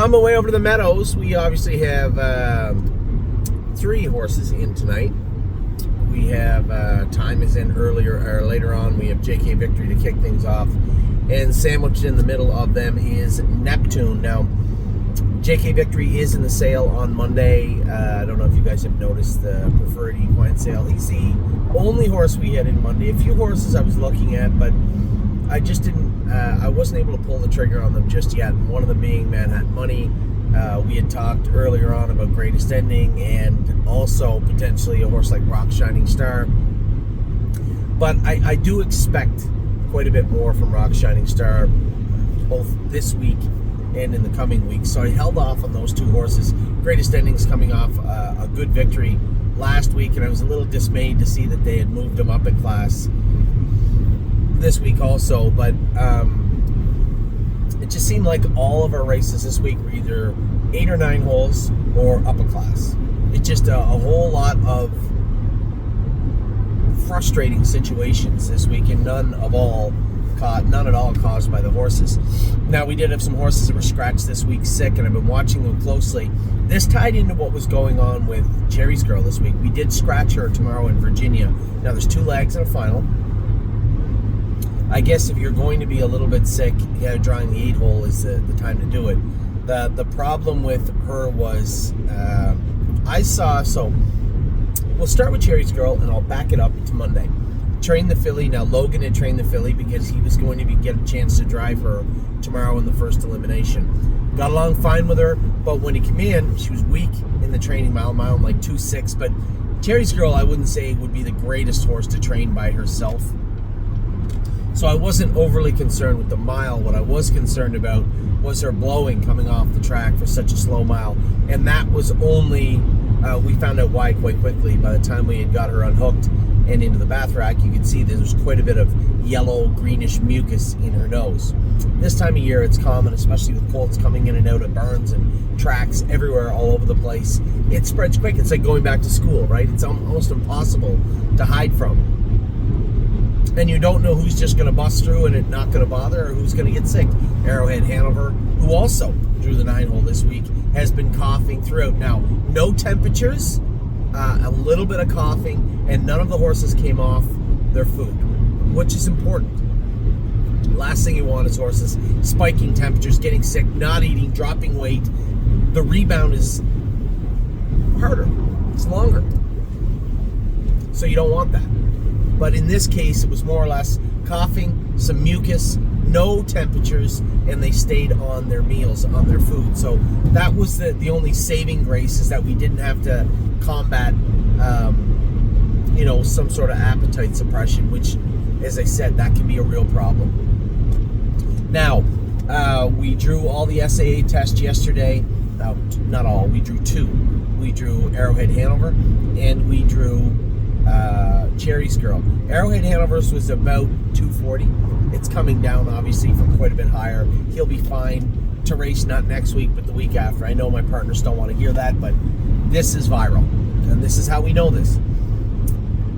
On the way over to the Meadows, we obviously have 3 horses in tonight. We have Time is in earlier or later on. We have JK Victory to kick things off, and sandwiched in the middle of them is Neptune. Now, JK Victory is in the sale on Monday. I don't know if you guys have noticed the preferred equine sale. He's the only horse we had in Monday. A few horses I was looking at, but I just didn't. I wasn't able to pull the trigger on them just yet. One of them being Manhattan Money. We had talked earlier on about Greatest Ending and also potentially a horse like Rock Shining Star. But I do expect quite a bit more from Rock Shining Star, both this week and in the coming weeks. So I held off on those 2 horses. Greatest Ending's coming off a good victory last week, and I was a little dismayed to see that they had moved him up in class this week also. But it just seemed like all of our races this week were either 8 or 9 holes or up a class. It's just a whole lot of frustrating situations this week, and none at all caused by the horses. Now, we did have some horses that were scratched this week sick, and I've been watching them closely. This tied into what was going on with Cherry's Girl this week. We did scratch her tomorrow in Virginia. Now, there's 2 legs and a final. I guess if you're going to be a little bit sick, drawing the 8 hole is the time to do it. The problem with her was we'll start with Cherry's Girl, and I'll back it up to Monday. Trained the filly. Now, Logan had trained the filly because he was going to get a chance to drive her tomorrow in the first elimination. Got along fine with her, but when he came in, she was weak in the training mile like 2.6. But Cherry's Girl, I wouldn't say would be the greatest horse to train by herself. So I wasn't overly concerned with the mile. What I was concerned about was her blowing coming off the track for such a slow mile. And that was only, we found out why quite quickly. By the time we had got her unhooked and into the bath rack, you could see there was quite a bit of yellow, greenish mucus in her nose. This time of year, it's common, especially with colts coming in and out of barns and tracks everywhere all over the place. It spreads quick. It's like going back to school, right? It's almost impossible to hide from. And you don't know who's just going to bust through and it not going to bother, or who's going to get sick. Arrowhead Hanover, who also drew the 9 hole this week, has been coughing throughout. Now, no temperatures, a little bit of coughing, and none of the horses came off their food, which is important. Last thing you want is horses spiking temperatures, getting sick, not eating, dropping weight. The rebound is harder. It's longer. So you don't want that. But in this case, it was more or less coughing, some mucus, no temperatures, and they stayed on their meals, on their food. So that was the only saving grace, is that we didn't have to combat, some sort of appetite suppression, which, as I said, that can be a real problem. Now, we drew all the SAA tests yesterday. Not all, we drew 2. We drew Arrowhead Hanover, and we drew Cherry's Girl. Arrowhead Hanover's was about 240. It's coming down, obviously, from quite a bit higher. He'll be fine to race, not next week, but the week after. I know my partners don't want to hear that, but this is viral, and this is how we know this.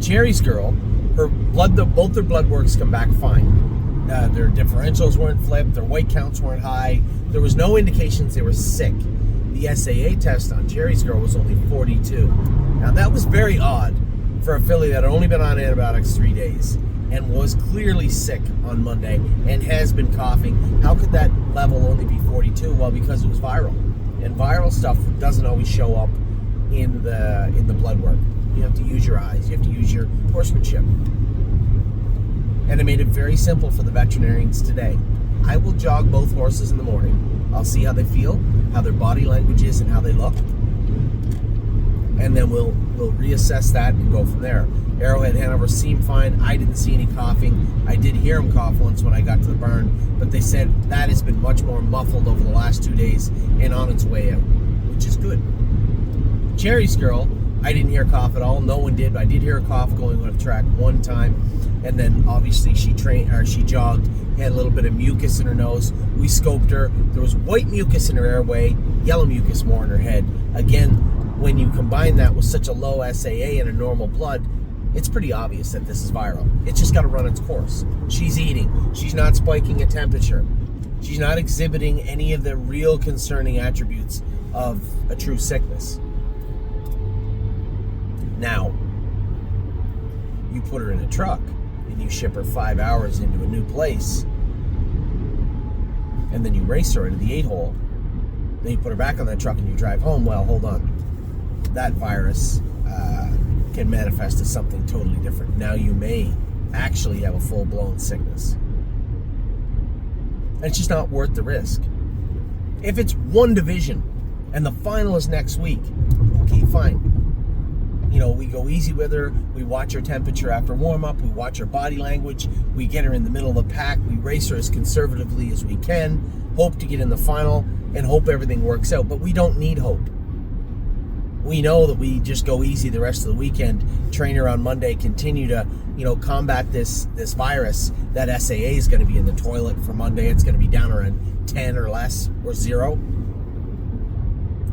Cherry's Girl, both their blood works come back fine. Their differentials weren't flipped, their weight counts weren't high. There was no indications they were sick. The SAA test on Cherry's Girl was only 42. Now, that was very odd for a filly that had only been on antibiotics 3 days and was clearly sick on Monday and has been coughing. How could that level only be 42? Well, because it was viral. And viral stuff doesn't always show up in the blood work. You have to use your eyes. You have to use your horsemanship. And I made it very simple for the veterinarians today. I will jog both horses in the morning. I'll see how they feel, how their body language is, and how they look. And then we'll reassess that and go from there. Arrowhead Hanover seemed fine. I didn't see any coughing. I did hear him cough once when I got to the barn, but they said that has been much more muffled over the last 2 days and on its way out, which is good. Cherry's Girl, I didn't hear cough at all. No one did, but I did hear a cough going on the track one time. And then obviously she jogged, had a little bit of mucus in her nose. We scoped her. There was white mucus in her airway, yellow mucus more in her head. Again, when you combine that with such a low SAA and a normal blood, it's pretty obvious that this is viral. It's just got to run its course. She's eating. She's not spiking a temperature. She's not exhibiting any of the real concerning attributes of a true sickness. Now, you put her in a truck and you ship her 5 hours into a new place, and then you race her into the 8-hole, then you put her back on that truck and you drive home. Well, hold on. That virus can manifest as something totally different. Now you may actually have a full-blown sickness. And it's just not worth the risk. If it's one division and the final is next week, okay, fine. You know, we go easy with her. We watch her temperature after warm-up. We watch her body language. We get her in the middle of the pack. We race her as conservatively as we can. Hope to get in the final and hope everything works out. But we don't need hope. We know that we just go easy the rest of the weekend, train her on Monday, continue to, combat this virus. That SAA is going to be in the toilet for Monday. It's going to be down around 10 or less or 0.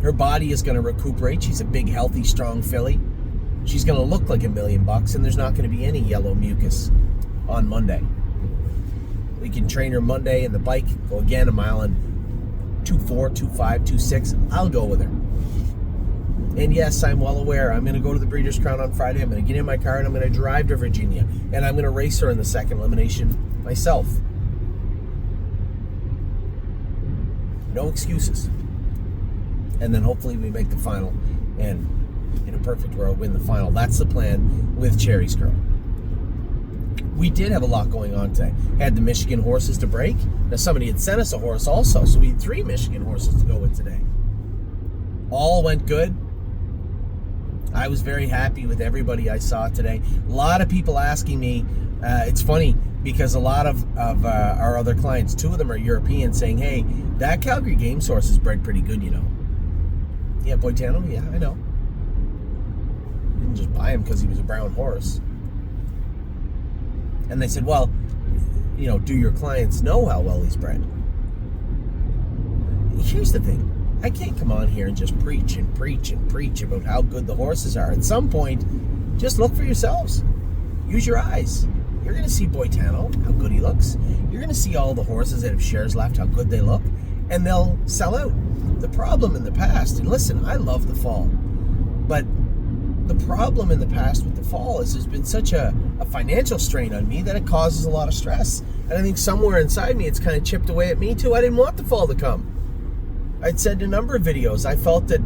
Her body is going to recuperate. She's a big, healthy, strong filly. She's going to look like $1 million, and there's not going to be any yellow mucus on Monday. We can train her Monday in the bike, go again a mile in 2.4, 2.5, 2.6. I'll go with her. And yes, I'm well aware. I'm going to go to the Breeders' Crown on Friday. I'm going to get in my car and I'm going to drive to Virginia. And I'm going to race her in the second elimination myself. No excuses. And then hopefully we make the final. And in a perfect world, win the final. That's the plan with Cherry's Girl. We did have a lot going on today. Had the Michigan horses to break. Now somebody had sent us a horse also. So we had 3 Michigan horses to go with today. All went good. I was very happy with everybody I saw today. A lot of people asking me, it's funny because a lot of our other clients, 2 of them are European, saying, hey, that Calgary Games horse is bred pretty good, Yeah, Boitano, yeah, I know. Didn't just buy him because he was a brown horse. And they said, well, do your clients know how well he's bred? Here's the thing. I can't come on here and just preach and preach and preach about how good the horses are. At some point, just look for yourselves. Use your eyes. You're going to see Boitano, how good he looks. You're going to see all the horses that have shares left, how good they look. And they'll sell out. The problem in the past, and listen, I love the fall. But the problem in the past with the fall is there's been such a financial strain on me that it causes a lot of stress. And I think somewhere inside me, it's kind of chipped away at me too. I didn't want the fall to come. I'd said in a number of videos, I felt that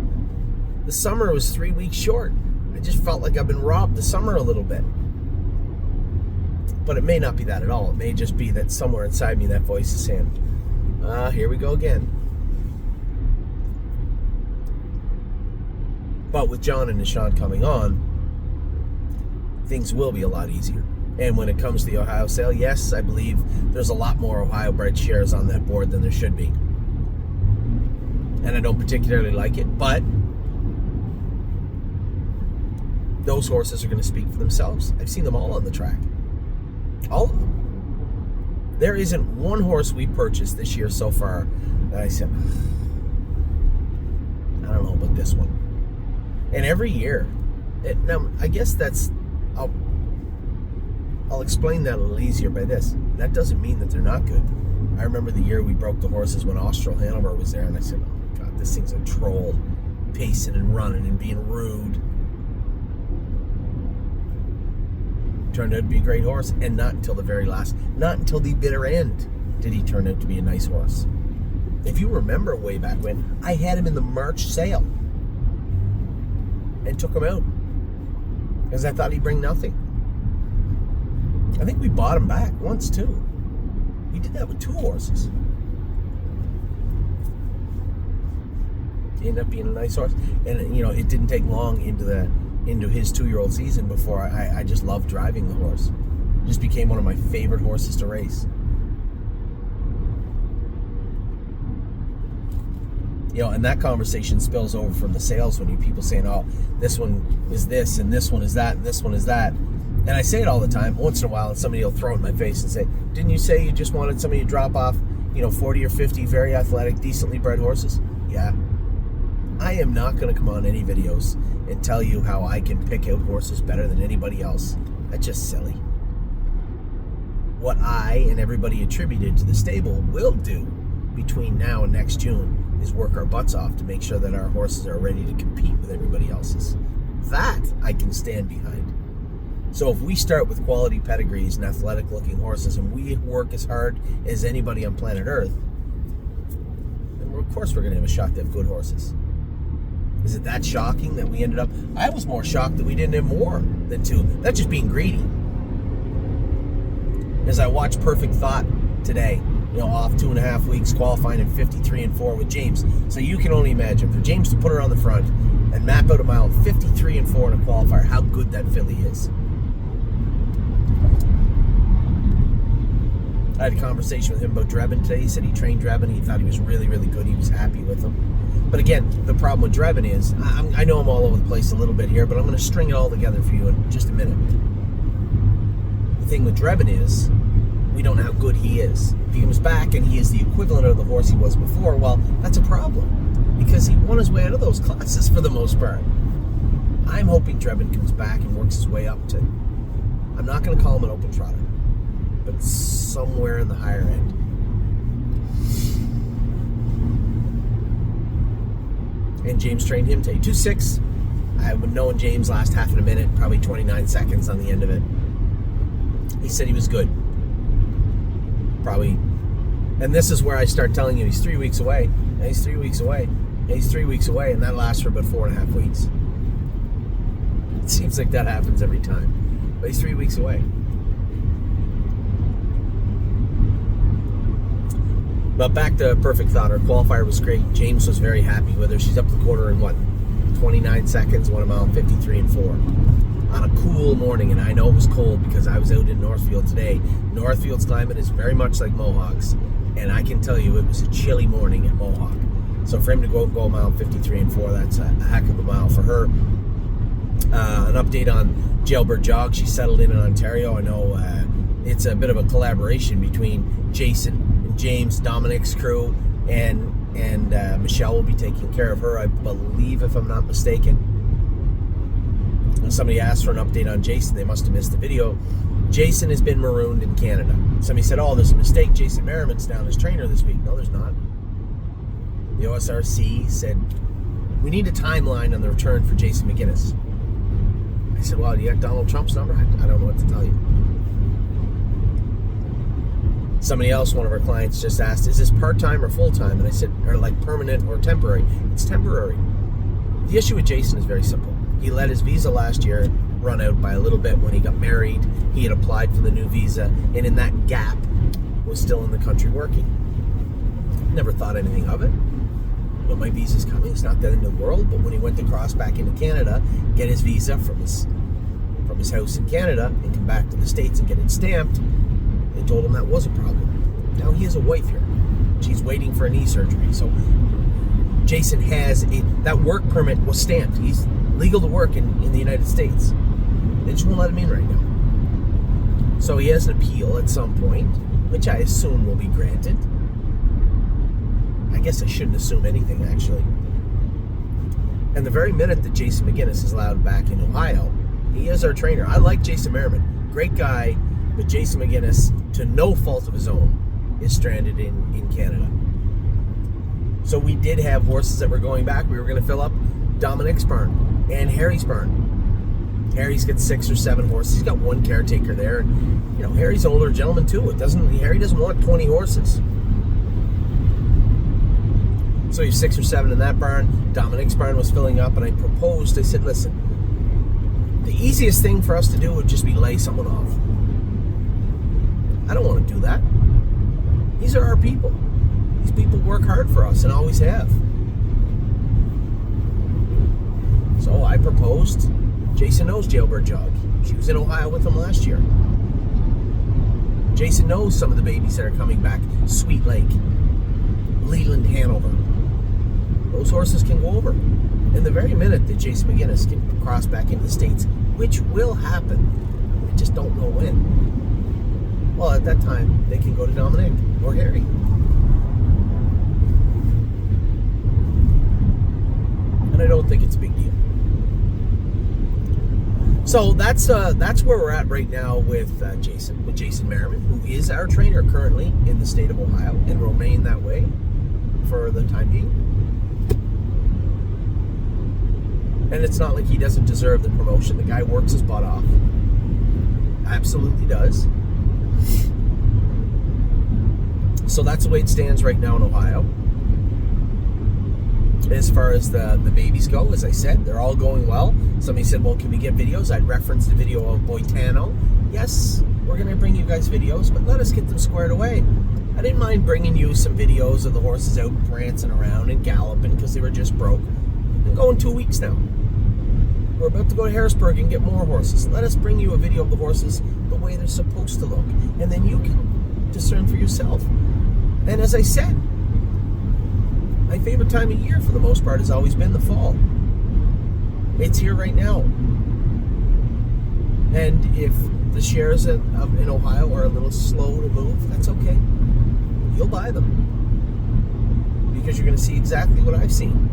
the summer was 3 weeks short. I just felt like I've been robbed the summer a little bit. But it may not be that at all. It may just be that somewhere inside me that voice is saying, here we go again. But with John and Nishan coming on, things will be a lot easier. And when it comes to the Ohio sale, yes, I believe there's a lot more Ohio bred shares on that board than there should be. And I don't particularly like it, but those horses are going to speak for themselves. I've seen them all on the track. All of them. There isn't one horse we purchased this year so far that I said, I don't know about this one. And every year, now I guess I'll explain that a little easier by this. That doesn't mean that they're not good. I remember the year we broke the horses when Austral Hanover was there, and I said, this thing's a troll, pacing and running and being rude. Turned out to be a great horse, and not until the very last, not until the bitter end did he turn out to be a nice horse. If you remember way back when, I had him in the March sale and took him out because I thought he'd bring nothing. I think we bought him back once too. He did that with 2 horses. He ended up being a nice horse, and it didn't take long into his 2-year-old season before I just loved driving the horse. It just became one of my favorite horses to race. And that conversation spills over from the sales when people saying, oh, this one is this, and this one is that, and this one is that. And I say it all the time. Once in a while, and somebody will throw it in my face and say, didn't you say you just wanted somebody to drop off, 40 or 50 very athletic, decently bred horses? Yeah. I am not going to come on any videos and tell you how I can pick out horses better than anybody else. That's just silly. What I and everybody attributed to the stable will do between now and next June is work our butts off to make sure that our horses are ready to compete with everybody else's. That I can stand behind. So if we start with quality pedigrees and athletic looking horses and we work as hard as anybody on planet Earth, then of course we're going to have a shot to have good horses. Is it that shocking that we ended up... I was more shocked that we didn't have more than 2. That's just being greedy. As I watched Perfect Thought today, off 2.5 weeks, qualifying in 53-4 with James. So you can only imagine, for James to put her on the front and map out a mile 53-4 in a qualifier, how good that filly is. I had a conversation with him about Drebin today. He said he trained Drebin. He thought he was really, really good. He was happy with him. But again, the problem with Drebin is, I know I'm all over the place a little bit here, but I'm going to string it all together for you in just a minute. The thing with Drebin is, we don't know how good he is. If he comes back and he is the equivalent of the horse he was before, well, that's a problem. Because he won his way out of those classes for the most part. I'm hoping Drebin comes back and works his way up to, I'm not going to call him an open trotter, but somewhere in the higher end. And James trained him today. 2.6. I would know in James last half of a minute, probably 29 seconds on the end of it. He said he was good. Probably. And this is where I start telling you he's 3 weeks away. And he's 3 weeks away. And he's 3 weeks away. And that lasts for about 4.5 weeks. It seems like that happens every time. But he's 3 weeks away. But back to Perfect Thought. Her qualifier was great. James was very happy with her. She's up the quarter in 29 seconds, 1 mile 53-4. On a cool morning, and I know it was cold because I was out in Northfield today. Northfield's climate is very much like Mohawk's, and I can tell you it was a chilly morning at Mohawk. So for him to go a mile 53-4, that's a heck of a mile for her. An update on Jailbird Jog. She settled in Ontario. I know it's a bit of a collaboration between Jason, James, Dominic's crew, and Michelle will be taking care of her, I believe, if I'm not mistaken. Somebody asked for an update on Jason. They must have missed the video. Jason has been marooned in Canada. Somebody said, there's a mistake. Jason Merriman's down as trainer this week. No, there's not. The OSRC said, we need a timeline on the return for Jason McGuinness. I said, do you have Donald Trump's number? I don't know what to tell you. Somebody else, one of our clients, just asked, is this part-time or full-time? And I said, or like permanent or temporary? It's temporary. The issue with Jason is very simple. He let his visa last year run out by a little bit when he got married. He had applied for the new visa, and in that gap was still in the country working. Never thought anything of it. But my visa's coming. It's not that in the world. But when he went to cross back into Canada, get his visa from his house in Canada and come back to the States and get it stamped, they told him that was a problem. Now he has a wife here. She's waiting for a knee surgery. So Jason has that work permit was stamped. He's legal to work in the United States. They just won't let him in right now. So he has an appeal at some point, which I assume will be granted. I guess I shouldn't assume anything, actually. And the very minute that Jason McGuinness is allowed back in Ohio, he is our trainer. I like Jason Merriman. Great guy. But Jason McGuinness, to no fault of his own, is stranded in Canada. So we did have horses that were going back. We were going to fill up Dominic's barn and Harry's barn. Harry's got 6 or 7 horses. He's got one caretaker there. And, Harry's an older gentleman too. Harry doesn't want 20 horses. So you have 6 or 7 in that barn. Dominic's barn was filling up, and I said, listen, the easiest thing for us to do would just be lay someone off. I don't want to do that. These are our people. These people work hard for us and always have. So I proposed. Jason knows Jailbird Jog. She was in Ohio with him last year. Jason knows some of the babies that are coming back. Sweet Lake, Leland, Hanover. Those horses can go over. And the very minute that Jason McGuinness can cross back into the States, which will happen, I just don't know when. Well, at that time, they can go to Dominic or Harry. And I don't think it's a big deal. So that's where we're at right now with Jason Merriman, who is our trainer currently in the state of Ohio and will remain that way. for the time being. And it's not like he doesn't deserve the promotion. The guy works his butt off. Absolutely does. So that's the way it stands right now in Ohio. As far as the babies go, as I said, they're all going well. Somebody said, well, can we get videos? I'd reference the video of Boitano. Yes, we're going to bring you guys videos, but let us get them squared away. I didn't mind bringing you some videos of the horses out prancing around and galloping because they were just broke. Been going 2 weeks now. We're about to go to Harrisburg and get more horses. Let us bring you a video of the horses the way they're supposed to look. And then you can discern for yourself. And as I said, my favorite time of year for the most part has always been the fall. It's here right now. And if the shares in Ohio are a little slow to move, that's okay. You'll buy them. Because you're going to see exactly what I've seen.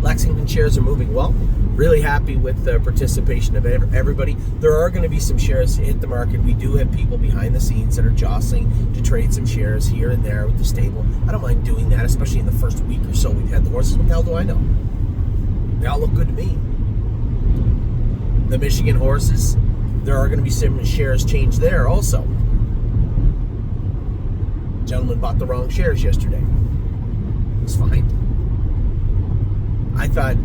Lexington shares are moving well. Really happy with the participation of everybody. There are going to be some shares hit the market. We do have people behind the scenes that are jostling to trade some shares here and there with the stable. I don't mind doing that, especially in the first week or so we've had the horses. What the hell do I know? They all look good to me. The Michigan horses, there are going to be some shares changed there also. Gentleman bought the wrong shares yesterday. It's fine. I thought,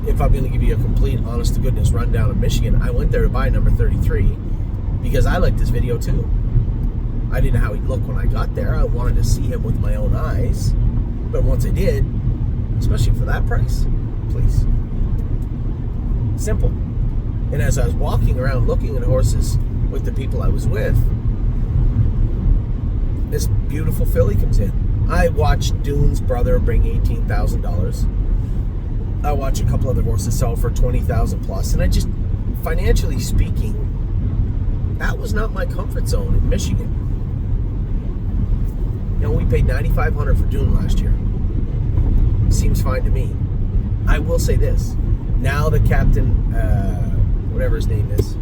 if I'm going to give you a complete, honest-to-goodness rundown of Michigan, I went there to buy number 33 because I liked this video too. I didn't know how he'd look when I got there. I wanted to see him with my own eyes. But once I did, especially for that price, please. Simple. And as I was walking around looking at horses with the people I was with, this beautiful filly comes in. I watched Dune's brother bring $18,000. I watched a couple other horses sell for $20,000 plus, and I just, financially speaking, that was not my comfort zone in Michigan. You know, we paid $9,500 for Dune last year. Seems fine to me. I will say this: now the captain, whatever his name is,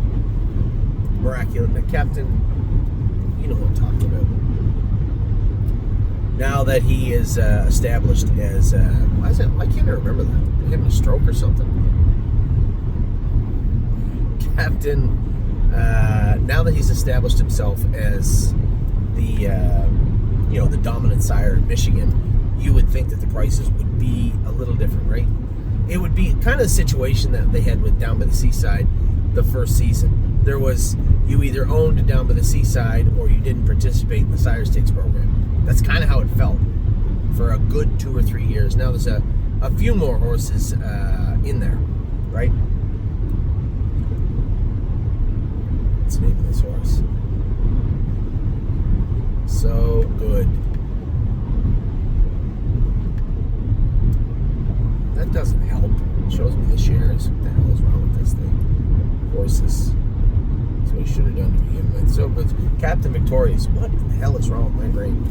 Miraculous, the captain, you know what I'm talking about. Now that he is established as, why can't I remember that? Did he have a stroke or something? Captain, now that he's established himself as the, the dominant sire in Michigan, you would think that the prices would be a little different, right? It would be kind of the situation that they had with Down by the Seaside the first season. There was, you either owned Down by the Seaside or you didn't participate in the Sire Stakes program. That's kind of how it felt for a good 2 or 3 years. Now there's a few more horses in there, right? What's the name of this horse? So good. That doesn't help. It shows me the shares. What the hell is wrong with this thing? Horses. That's what he should have done to begin with. So, but Captain Victorious. What the hell is wrong with my brain?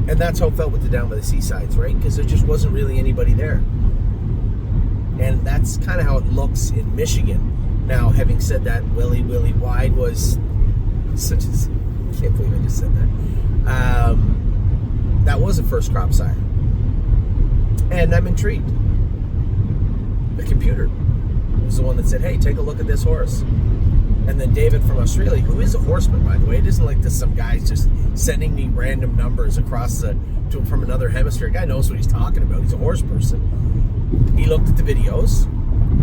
And that's how it felt with the Down by the Seasides, right? Because there just wasn't really anybody there. And that's kind of how it looks in Michigan. Now, having said that, Willie Wide was such a... I can't believe I just said that. That was a first crop sire. And I'm intrigued. The computer was the one that said, hey, take a look at this horse. And then David from Australia, who is a horseman, by the way. It isn't like this some guy's just sending me random numbers across from another hemisphere. Guy knows what he's talking about. He's a horse person. He looked at the videos.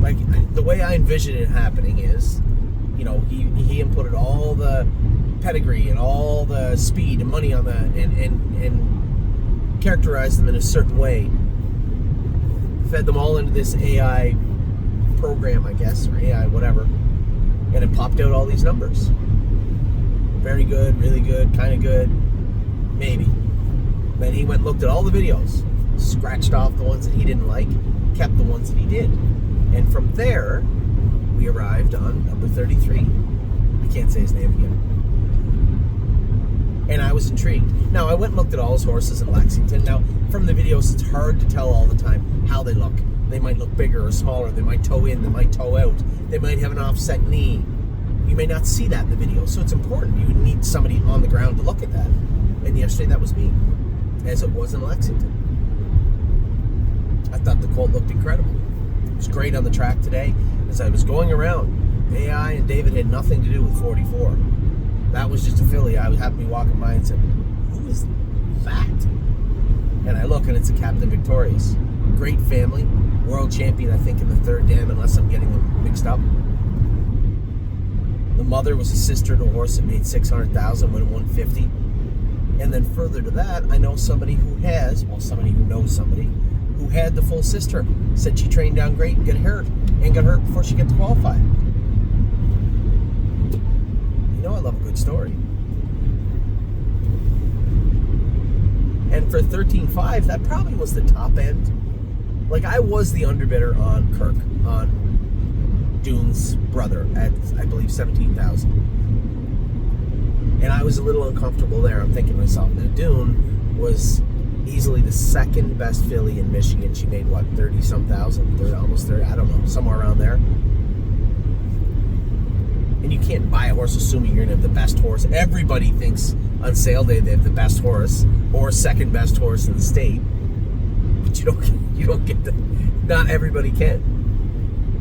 Like, the way I envision it happening is, he inputted all the pedigree and all the speed and money on that and characterized them in a certain way. Fed them all into this AI program, I guess, or AI whatever. And it popped out all these numbers. Very good, really good, kind of good, maybe. Then he went and looked at all the videos, scratched off the ones that he didn't like, kept the ones that he did. And from there, we arrived on number 33. I can't say his name again. And I was intrigued. Now, I went and looked at all his horses in Lexington. Now, from the videos, it's hard to tell all the time how they look. They might look bigger or smaller. They might toe in, they might toe out. They might have an offset knee. You may not see that in the video, so it's important. You need somebody on the ground to look at that. And yesterday that was me, as it was in Lexington. I thought the colt looked incredible. It was great on the track today. As I was going around, AI and David had nothing to do with 44. That was just a filly. I happened to be walking by and said, who is that? And I look, and it's a Captain Victorious. Great family. World champion, I think, in the third dam, unless I'm getting them mixed up. The mother was a sister to a horse that made $600,000, went 150. And then further to that, I know somebody who has, well, somebody who knows somebody, who had the full sister. Said she trained down great and got hurt before she got to qualify. You know I love a good story. And for 13.5, that probably was the top end. Like, I was the underbidder on Kirk, on Dune's brother, at, I believe, $17,000. And I was a little uncomfortable there. I'm thinking to myself, now Dune was easily the second best filly in Michigan. She made, what, 30-some thousand? Almost 30, I don't know, somewhere around there. And you can't buy a horse assuming you're going to have the best horse. Everybody thinks on sale day they have the best horse or second best horse in the state. But you don't get the, not everybody can.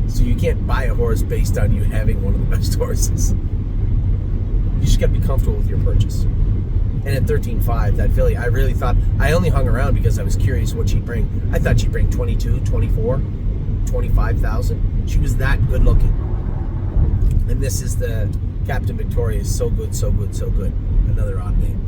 So you can't buy a horse based on you having one of the best horses. You just got to be comfortable with your purchase. And at 13.5, that filly, I really thought, I only hung around because I was curious what she'd bring. I thought she'd bring 22, 24, 25,000. She was that good looking. And this is the Captain Victorious. So good, so good, so good. Another odd name.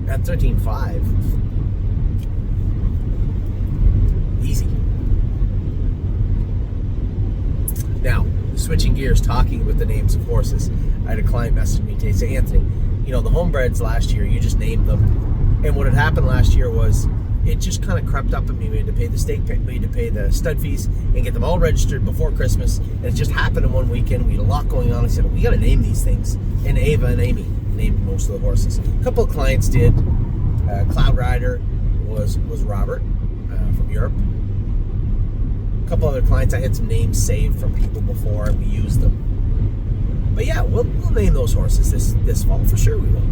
At 13.5, easy. Now, switching gears, talking about the names of horses. I had a client message me today, say, Anthony, you know, the homebreds last year, you just named them. And what had happened last year was, it just kind of crept up on me. We had to pay the stake, we had to pay the stud fees and get them all registered before Christmas. And it just happened in one weekend. We had a lot going on. I said, we got to name these things. And Ava and Amy named most of the horses. A couple of clients did. Cloud Rider was Robert from Europe. A couple other clients, I had some names saved from people before and we used them. But yeah, we'll name those horses this fall. For sure we will.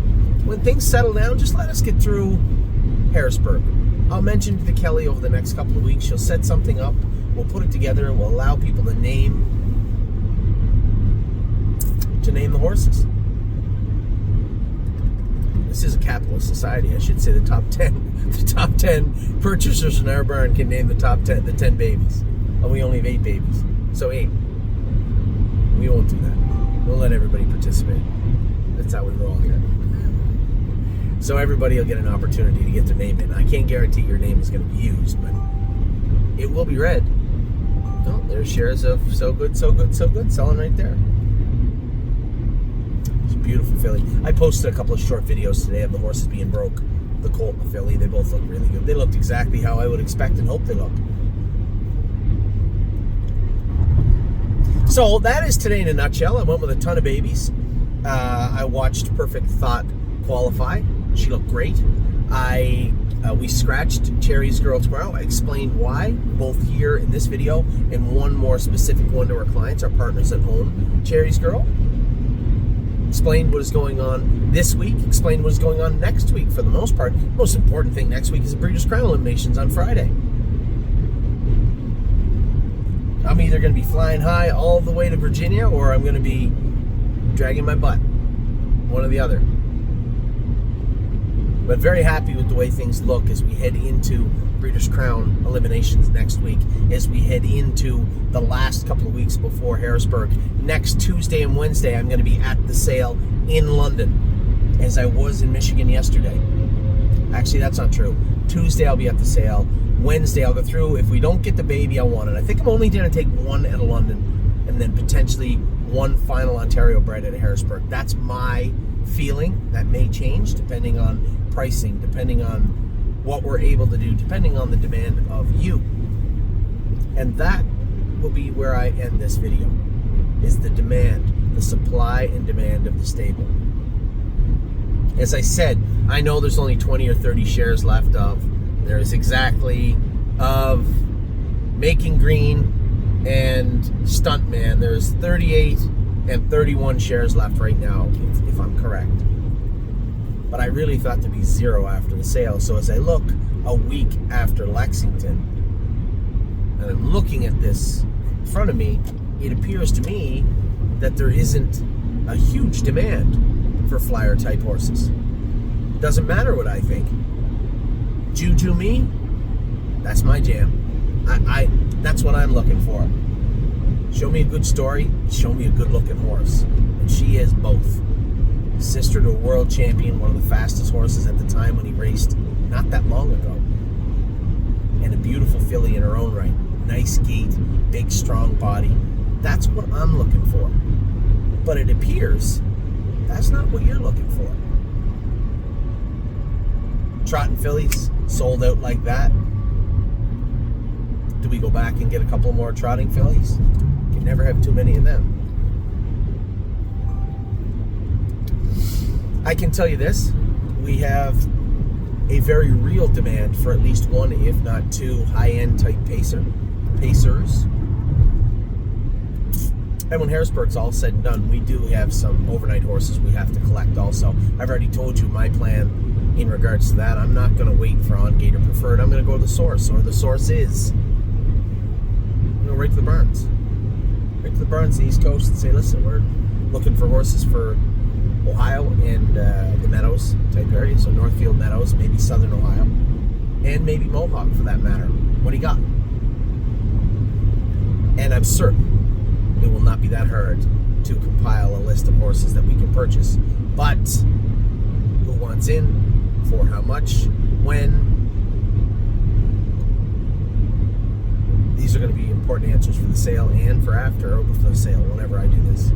When things settle down, just let us get through Harrisburg. I'll mention to Kelly over the next couple of weeks. She'll set something up. We'll put it together and we'll allow people to name the horses. This is a capitalist society. I should say the top 10 purchasers in our barn can name the 10 babies. And we only have 8 babies. So 8. We won't do that. We'll let everybody participate. That's how we roll here. So everybody will get an opportunity to get their name in. I can't guarantee your name is going to be used, but it will be read. Oh, there's shares of So Good, So Good, So Good selling right there. It's a beautiful filly. I posted a couple of short videos today of the horses being broke. The colt and the filly, they both look really good. They looked exactly how I would expect and hope they look. So that is today in a nutshell. I went with a ton of babies. I watched Perfect Thought qualify. She looked great. We scratched Cherry's Girl tomorrow. I explained why, both here in this video and one more specific one to our clients, our partners that own Cherry's Girl. Explained what is going on this week. Explained what is going on next week for the most part. The most important thing next week is the Breeders' Crown eliminations on Friday. I'm either going to be flying high all the way to Virginia or I'm going to be dragging my butt. One or the other. But very happy with the way things look as we head into Breeders' Crown eliminations next week, as we head into the last couple of weeks before Harrisburg. Next Tuesday and Wednesday, I'm going to be at the sale in London, as I was in Michigan yesterday. Actually, that's not true. Tuesday, I'll be at the sale. Wednesday, I'll go through. If we don't get the baby I wanted, I think I'm only going to take one at a London and then potentially one final Ontario bred at a Harrisburg. That's my feeling. That may change depending on pricing, depending on what we're able to do, depending on the demand of you. And that will be where I end this video, is the demand, the supply and demand of the stable. As I said, I know there's only 20 or 30 shares left of There's exactly of Making Green, and Stuntman. There's 38 and 31 shares left right now, if I'm correct. But I really thought there'd be 0 after the sale. So as I look a week after Lexington, and I'm looking at this in front of me, it appears to me that there isn't a huge demand for flyer type horses. Doesn't matter what I think. Juju me, that's my jam. That's what I'm looking for. Show me a good story, show me a good looking horse. And she is both. Sister to a world champion, one of the fastest horses at the time when he raced not that long ago. And a beautiful filly in her own right. Nice gait, big strong body. That's what I'm looking for. But it appears that's not what you're looking for. Trotting fillies sold out like that. Do we go back and get a couple more trotting fillies? You can never have too many of them. I can tell you this, we have a very real demand for at least one, if not two, high-end type pacers. And when Harrisburg's all said and done, we do have some overnight horses we have to collect also. I've already told you my plan in regards to that. I'm not going to wait for On Gate or Preferred. I'm going to go to the source, or the source is. I'm going to right to the barns. Right to the barns on the East Coast and say, listen, we're looking for horses for Ohio and the Meadows type area, so Northfield Meadows, maybe Southern Ohio, and maybe Mohawk for that matter. What do you got? And I'm certain it will not be that hard to compile a list of horses that we can purchase. But who wants in? For how much? When? These are going to be important answers for the sale and for after, or before the sale, whenever I do this.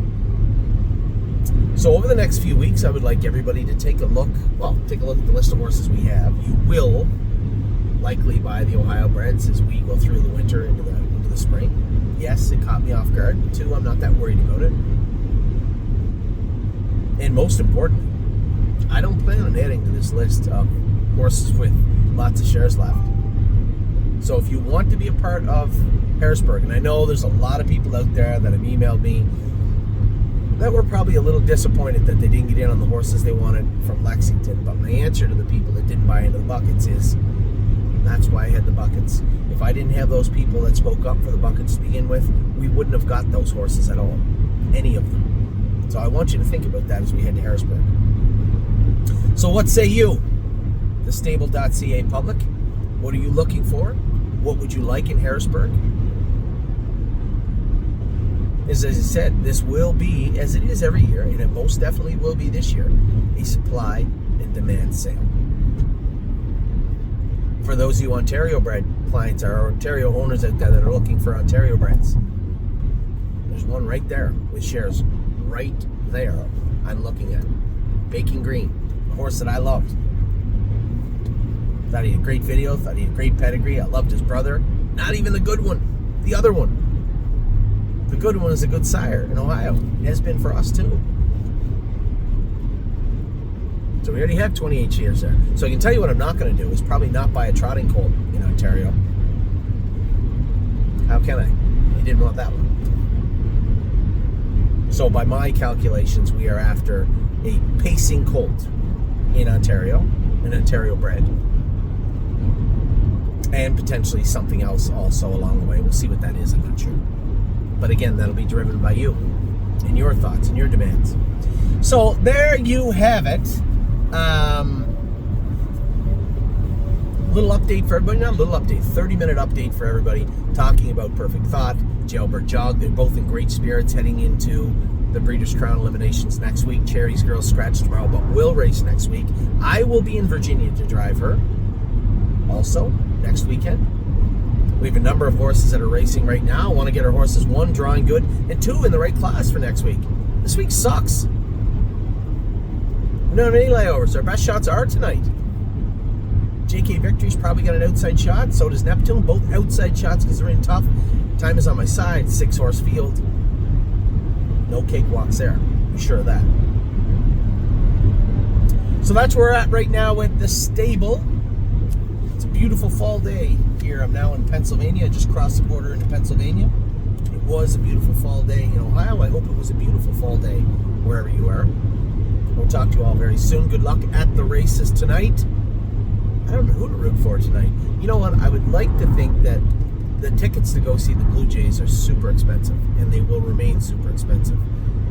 So over the next few weeks, I would like everybody to take a look at the list of horses we have. You will likely buy the Ohio breds as we go through the winter into the spring. Yes, it caught me off guard. But 2, I'm not that worried about it. And most importantly, I don't plan on adding to this list of horses with lots of shares left. So if you want to be a part of Harrisburg, and I know there's a lot of people out there that have emailed me that were probably a little disappointed that they didn't get in on the horses they wanted from Lexington. But my answer to the people that didn't buy into the buckets is, that's why I had the buckets. If I didn't have those people that spoke up for the buckets to begin with, we wouldn't have got those horses at all. Any of them. So I want you to think about that as we head to Harrisburg. So what say you? The stable.ca public. What are you looking for? What would you like in Harrisburg? As I said, this will be, as it is every year, and it most definitely will be this year, a supply and demand sale. For those of you Ontario bred clients or Ontario owners out there that are looking for Ontario breds, there's one right there with shares right there I'm looking at. Baking Green, a horse that I loved. Thought he had a great video, thought he had a great pedigree. I loved his brother. Not even the good one, the other one. The good one is a good sire in Ohio. It has been for us too. So we already have 28 shares there. So I can tell you what I'm not going to do is probably not buy a trotting colt in Ontario. How can I? You didn't want that one. So by my calculations, we are after a pacing colt in Ontario, an Ontario bred, and potentially something else also along the way. We'll see what that is, I'm not sure. But again, that'll be driven by you and your thoughts and your demands. So there you have it. Little update for everybody. Not a little update, 30-minute update for everybody talking about Perfect Thought, Jailbird Jog. They're both in great spirits heading into the Breeders' Crown eliminations next week. Charity's Girls Scratch tomorrow, but will race next week. I will be in Virginia to drive her also next weekend. We have a number of horses that are racing right now. I want to get our horses, 1, drawing good, and 2, in the right class for next week. This week sucks. We don't have any layovers. Our best shots are tonight. JK Victory's probably got an outside shot. So does Neptune. Both outside shots because they're in tough. Time is on my side. 6-horse field. No cakewalks there. Be sure of that. So that's where we're at right now with the stable. It's a beautiful fall day here. I'm now in Pennsylvania. I just crossed the border into Pennsylvania. was a beautiful fall day in Ohio. I hope it was a beautiful fall day wherever you are. We'll talk to you all very soon. Good luck at the races tonight. I don't know who to root for tonight. You know what? I would like to think that the tickets to go see the Blue Jays are super expensive, and they will remain super expensive.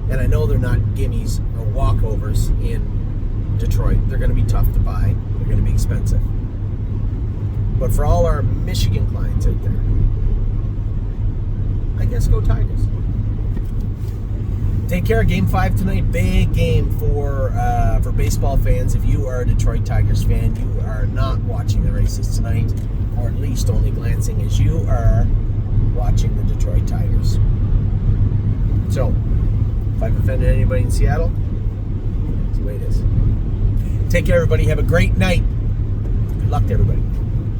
And I know they're not gimmies or walkovers in Detroit. They're going to be tough to buy. They're going to be expensive. But for all our Michigan clients out there, I guess go Tigers. Take care. Game 5 tonight. Big game for baseball fans. If you are a Detroit Tigers fan, you are not watching the races tonight, or at least only glancing as you are watching the Detroit Tigers. So, if I've offended anybody in Seattle, that's the way it is. Take care, everybody. Have a great night. Good luck to everybody.